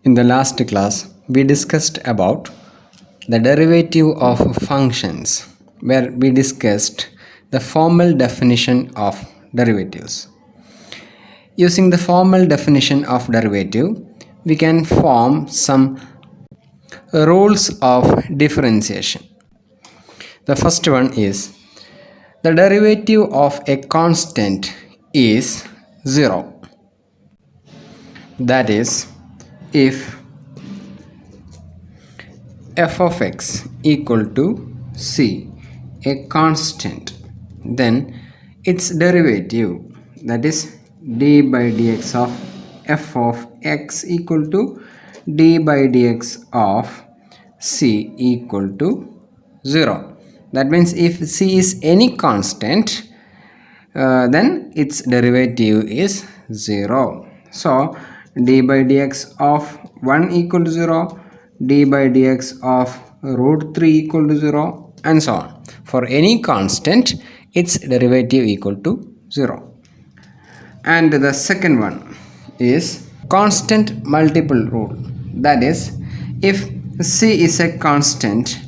In the last class, we discussed about the derivative of functions, where we discussed the formal definition of derivatives. Using the formal definition of derivative, we can form some rules of differentiation. The first one is the derivative of a constant is 0. That is, if f of x equal to c, a constant, then its derivative, that is d by dx of f of x equal to d by dx of c equal to 0. That means if c is any constant, then its derivative is 0. So d by dx of 1 equal to 0, d by dx of root 3 equal to 0, and so on. For any constant, its derivative equal to 0. And the second one is constant multiple rule. That is, if c is a constant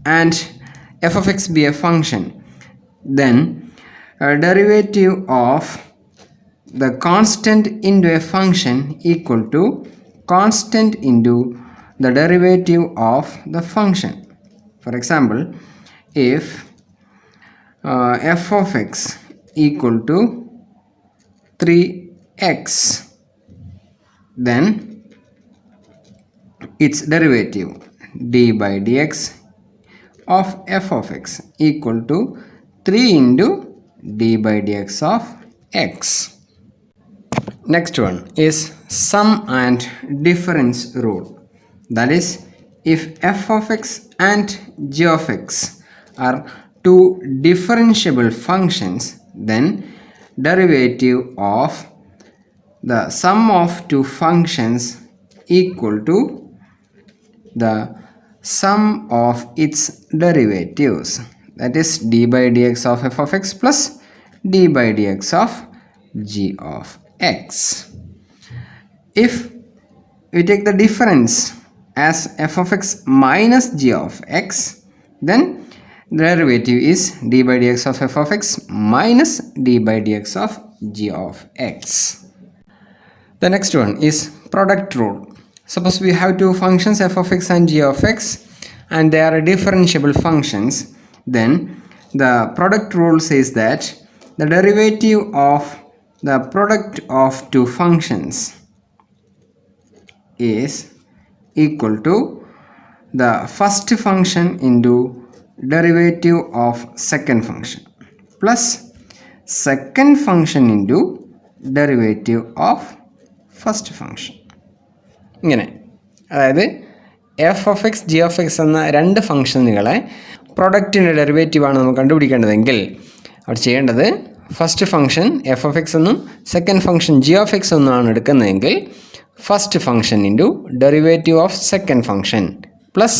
and f of x be a function, then a derivative of the constant into a function equal to constant into the derivative of the function. For example, if f of x equal to 3x, then its derivative d by dx of f of x equal to 3 into d by dx of x. Next one is sum and difference rule. That is, if f of x and g of x are two differentiable functions, then derivative of the sum of two functions equal to the sum of its derivatives, that is d by dx of f of x plus d by dx of g of x. If we take the difference as f of x minus g of x, then the derivative is d by dx of f of x minus d by dx of g of x. The next one is product rule. Suppose we have two functions f of x and g of x, and they are differentiable functions, then the product rule says that the derivative of the product of two functions is equal to the first function into derivative of second function plus second function into derivative of first function. ഇങ്ങനെ, അതായത് f of x g of x എന്ന രണ്ട് ഫംഗ്ഷനുകളെ പ്രൊഡക്റ്റിൻ്റെ ഡെറിവേറ്റീവാണ് നമുക്ക് കണ്ടുപിടിക്കേണ്ടതെങ്കിൽ അവിടെ ചെയ്യേണ്ടത് first function f of x എന്നും second function g of x എന്നുമാണ് എടുക്കുന്നതെങ്കിൽ first function into derivative of second function plus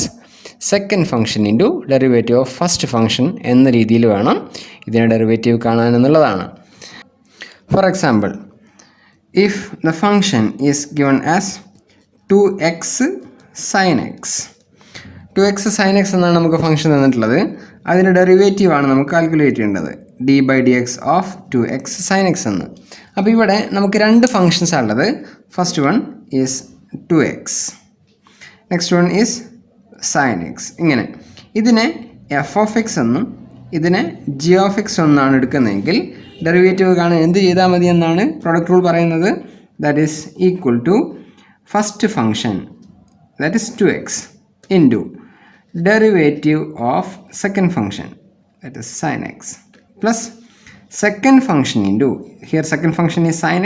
second function into derivative of first function എന്ന രീതിയിൽ വേണം ഇതിനെ ഡെറിവേറ്റീവ് കാണാനെന്നുള്ളതാണ്. For example, if the function is given as 2x sin x, 2x sin x എന്നാണ് നമുക്ക് function തന്നിട്ടുള്ളത്. അതിൻ്റെ ഡെറിവേറ്റീവാണ് നമുക്ക് കാൽക്കുലേറ്റ് ചെയ്യേണ്ടത്, d by dx of 2x sin x എന്ന്. അപ്പോൾ ഇവിടെ നമുക്ക് രണ്ട് ഫങ്ഷൻസ് ഉള്ളത്. First one is 2x, next one is sin x. ഇങ്ങനെ ഇതിനെ f of x എന്നും ഇതിനെ g of x എന്നാണ് എടുക്കുന്നതെങ്കിൽ ഡെറിവേറ്റീവ് കാണാൻ എന്ത് ചെയ്താൽ മതി എന്നാണ് പ്രൊഡക്റ്റ് റൂൾ പറയുന്നത്. That is equal to first function, that is 2x, into derivative of second function, that is sin x, plus second function into, here second function is sin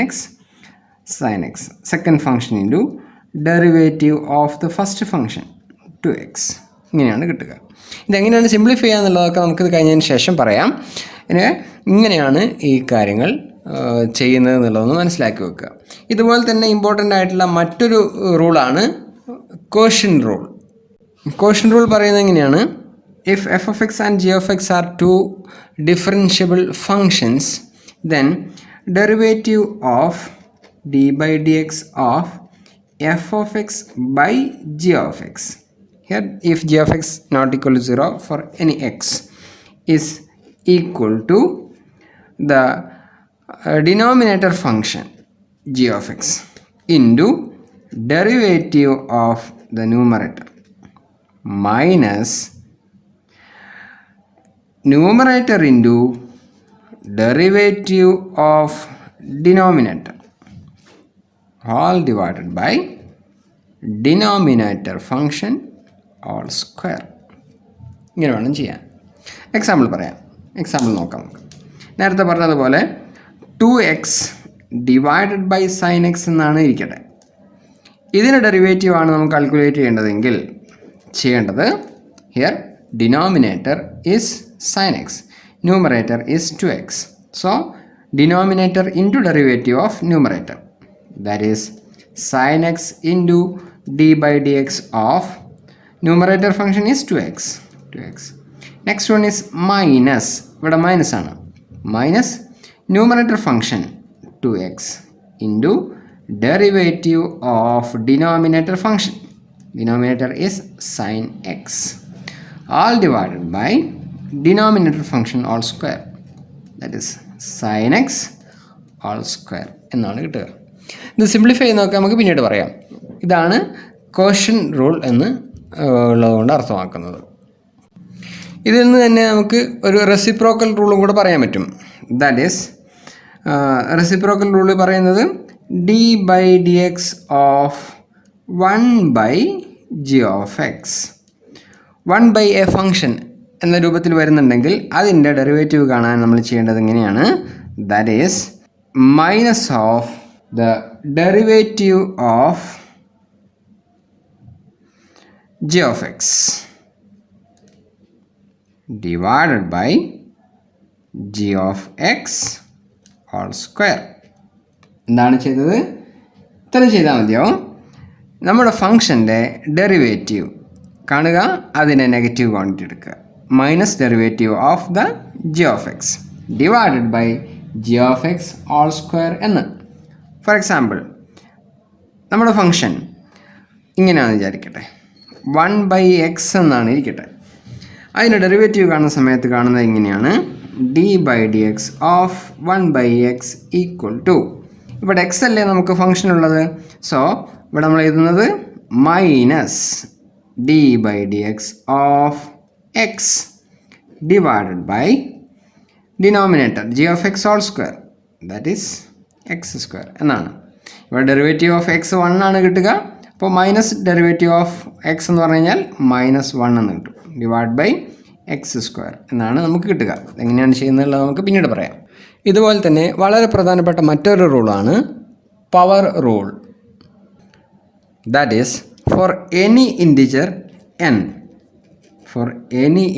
x, second function into derivative of the first function 2x. ഇങ്ങനെയാണ് കിട്ടുക. ഇതെങ്ങനെയാണ് simplify ചെയ്യുക എന്നുള്ളതൊക്കെ നമുക്കിത് കഴിഞ്ഞതിന് ശേഷം പറയാം. ഇങ്ങനെയാണ് ഈ കാര്യങ്ങൾ ചെയ്യുന്നത് എന്നുള്ളതൊന്ന് മനസ്സിലാക്കി വെക്കുക. ഇതുപോലെ തന്നെ ഇമ്പോർട്ടൻ്റ് ആയിട്ടുള്ള മറ്റൊരു റൂളാണ് കോഷ്യന്റ് റൂൾ. കോഷ്യന്റ് റൂൾ പറയുന്നത് എങ്ങനെയാണ്? If f of x and g of x are two differentiable functions, then derivative of d by dx of f of x by g of x. Here if g of x not equal to 0 for any x is equal to the denominator function g of x into derivative of the numerator minus numerator into derivative of denominator all divided by denominator function all square. ഇങ്ങനെ വേണം ചെയ്യാൻ. Example പറയാം. Example നോക്കാം നമുക്ക്. നേരത്തെ പറഞ്ഞതുപോലെ 2x divided by sine X എന്നാണ് ഇരിക്കട്ടെ. ഇതിന് ഡെറിവേറ്റീവ് ആണ് നമുക്ക് കാൽക്കുലേറ്റ് ചെയ്യേണ്ടതെങ്കിൽ ചെയ്യേണ്ടത് here denominator is sign X, numerator is 2x. So denominator into derivative of numerator, that is sin x into d by dx of numerator function is 2x. Next one is minus, ഇവിടെ minus ആണ്, minus numerator function 2x into derivative of denominator function, denominator is sin x, all divided by denominator function all square, that is sin x all square എന്നാണ് കിട്ടുക. ഇത് simplify ചെയ്ത് നോക്കാം, നമുക്ക് പിന്നീട് പറയാം. ഇതാണ് കോഷ്യൻ റൂൾ എന്ന് ഉള്ളതുകൊണ്ട് അർത്ഥമാക്കുന്നത്. ഇതിൽ നിന്ന് തന്നെ നമുക്ക് ഒരു റെസിപ്രോക്കൽ റൂളും കൂടെ പറയാൻ പറ്റും. ദാറ്റ് ഈസ് റെസിപ്രോക്കൽ റൂൾ പറയുന്നത് d by d x of 1 by g of x, 1 by a function എന്ന രൂപത്തിൽ വരുന്നുണ്ടെങ്കിൽ അതിൻ്റെ ഡെറിവേറ്റീവ് കാണാൻ നമ്മൾ ചെയ്യേണ്ടത് എങ്ങനെയാണ്? That is minus of the derivative of g of x divided by g of x all square. എന്താണ് ചെയ്തത്? ഇത്രയും ചെയ്താൽ മതിയാവും. നമ്മുടെ ഫങ്ഷൻ്റെ ഡെറിവേറ്റീവ് കാണുക, അതിനെ നെഗറ്റീവ് ക്വാണ്ടിറ്റി എടുക്കുക, minus derivative of the g of x divided by g of x whole square എന്ന്. ഫോർ എക്സാമ്പിൾ നമ്മുടെ ഫങ്ഷൻ ഇങ്ങനെയാണെന്ന് വിചാരിക്കട്ടെ, 1 ബൈ എക്സ് എന്നാണ് ഇരിക്കട്ടെ. അതിൻ്റെ ഡെറിവേറ്റീവ് കാണുന്ന സമയത്ത് കാണുന്നത് ഇങ്ങനെയാണ്, d by d x of 1 by x equal to, ഇവിടെ എക്സ് അല്ലേ നമുക്ക് ഫങ്ഷൻ ഉള്ളത്, സോ ഇവിടെ നമ്മൾ എഴുതുന്നത് minus d by d x of x divided by denominator G of x whole square, that is X square എന്നാണ്. ഇവിടെ derivative of x 1 ആണ് കിട്ടുക. അപ്പോൾ മൈനസ് ഡെറിവേറ്റീവ് ഓഫ് എക്സ് എന്ന് പറഞ്ഞു കഴിഞ്ഞാൽ -1 എന്ന് കിട്ടും, ഡിവൈഡ് ബൈ എക്സ് സ്ക്വയർ എന്നാണ് നമുക്ക് കിട്ടുക. എങ്ങനെയാണ് ചെയ്യുന്നതെന്നുള്ളത് നമുക്ക് പിന്നീട് പറയാം. ഇതുപോലെ തന്നെ വളരെ പ്രധാനപ്പെട്ട മറ്റൊരു റൂളാണ് power rule. That is for any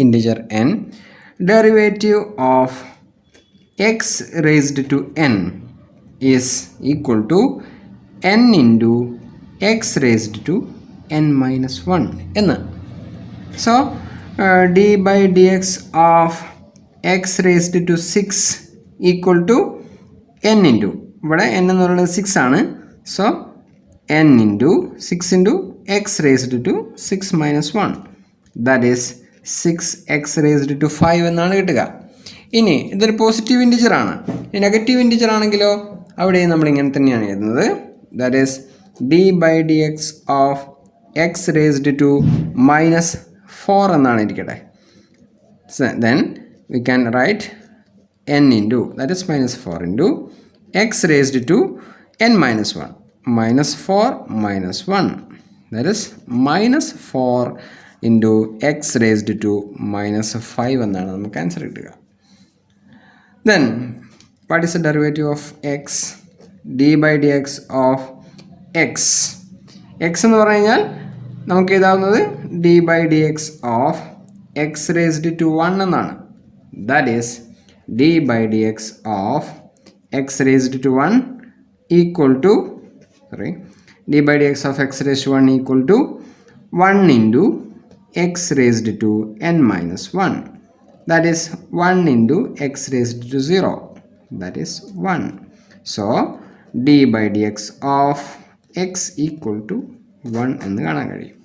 integer n, derivative of x raised to n is equal to n into x raised to n minus 1 എന്ന്. So d by dx of x raised to 6 equal to n into, ഇവിടെ n എന്ന് പറയുന്നത് 6 ആണ്, so n into 6 into x raised to 6 minus 1, that is 6x raised to 5 എന്നാണ് കിട്ടുക. ഇനി ഇതൊരു positive integer ആണ്. നെഗറ്റീവ് ഇൻറ്റിജർ ആണെങ്കിലോ അവിടെ നമ്മൾ ഇങ്ങനെ തന്നെയാണ് എഴുതുന്നത്, that is d by d x of x raised to -4 എന്നാണ് ഇരിക്കട്ടെ. Then we can write n into, that is -4 into x raised to n minus 1, -4 minus 1, that is -4 into x raised to -5 എന്നാണ് നമുക്ക് answer കിട്ടുക. Then what is the derivative of x? d by dx of x. x എന്ന് പറഞ്ഞു കഴിഞ്ഞാൽ നമുക്ക് എഴുതാവുന്നത് d by dx of x raised to 1 എന്നാണ്. That is d by dx of x raised to 1 equal to, d by dx of x raised to 1 equal to 1 into x raised to n minus 1. That is 1 into x raised to 0, that is 1. So d by dx of x equal to 1 എന്ന് കാണാൻ കഴിയും.